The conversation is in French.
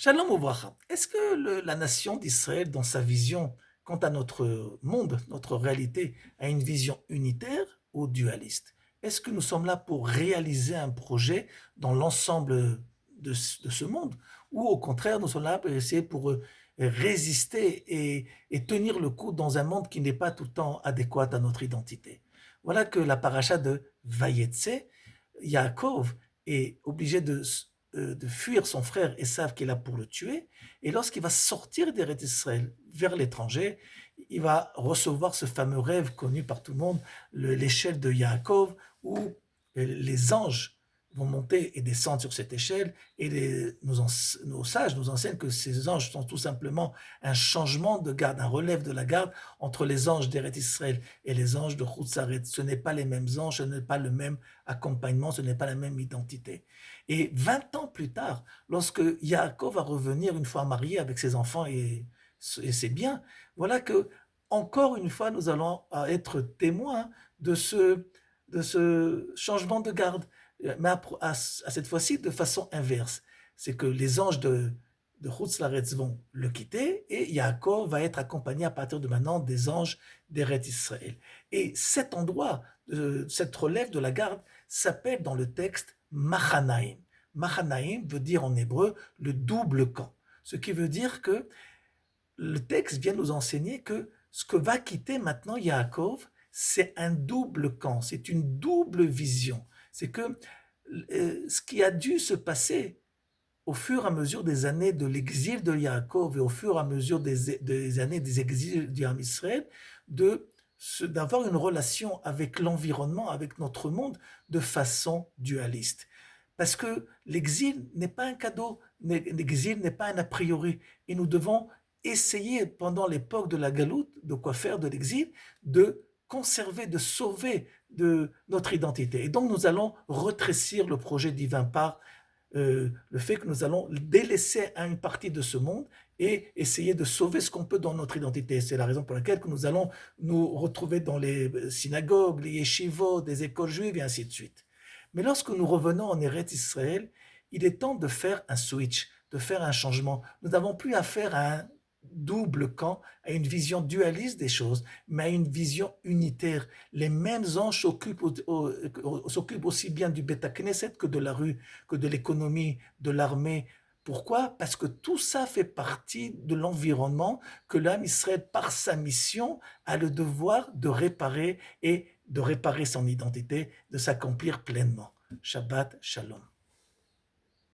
Shalom Ouvracha. Est-ce que la nation d'Israël, dans sa vision quant à notre monde, notre réalité, a une vision unitaire ou dualiste? Est-ce que nous sommes là pour réaliser un projet dans l'ensemble de ce monde? Ou au contraire, nous sommes là pour essayer pour résister et tenir le coup dans un monde qui n'est pas tout le temps adéquat à notre identité? Voilà que la paracha de Vayetse, Yaakov est obligé de fuir son frère Esav qui est là pour le tuer. Et lorsqu'il va sortir d'Eretz Israël vers l'étranger, il va recevoir ce fameux rêve connu par tout le monde, l'échelle de Yaakov, où les anges vont monter et descendre sur cette échelle, et nos sages nous enseignent que ces anges sont tout simplement un changement de garde, un relève de la garde entre les anges d'Eretz Israël et les anges de Chutzaret. Ce n'est pas les mêmes anges, ce n'est pas le même accompagnement, ce n'est pas la même identité. Et 20 ans plus tard, lorsque Yaakov va revenir une fois marié avec ses enfants et ses biens, voilà que encore une fois nous allons être témoins de ce changement de garde, mais à cette fois-ci de façon inverse. C'est que les anges de Chutz vont le quitter et Yaakov va être accompagné à partir de maintenant des anges d'Eretz Israël. Et cet endroit, cette relève de la garde, s'appelle dans le texte Machanaïm. Machanaïm veut dire en hébreu le double camp. Ce qui veut dire que le texte vient nous enseigner que ce que va quitter maintenant Yaakov, c'est un double camp, c'est une double vision. C'est que ce qui a dû se passer au fur et à mesure des années de l'exil de Yaakov et au fur et à mesure des années des exils d'Yam Israël, d'avoir une relation avec l'environnement, avec notre monde, de façon dualiste. Parce que l'exil n'est pas un cadeau, l'exil n'est pas un a priori, et nous devons essayer pendant l'époque de la galoute, de quoi faire de l'exil, de conserver, de sauver de notre identité. Et donc nous allons retrécir le projet divin par le fait que nous allons délaisser une partie de ce monde et essayer de sauver ce qu'on peut dans notre identité. C'est la raison pour laquelle que nous allons nous retrouver dans les synagogues, les yeshivot, des écoles juives et ainsi de suite. Mais lorsque nous revenons en Eretz Israël, il est temps de faire un switch, de faire un changement. Nous n'avons plus affaire à un double camp, à une vision dualiste des choses, mais à une vision unitaire. Les mêmes anges s'occupent aussi bien du Beth Knesset que de la rue, que de l'économie, de l'armée. Pourquoi? Parce que tout ça fait partie de l'environnement que l'âme Israël, par sa mission, a le devoir de réparer et de réparer son identité, de s'accomplir pleinement. Shabbat Shalom.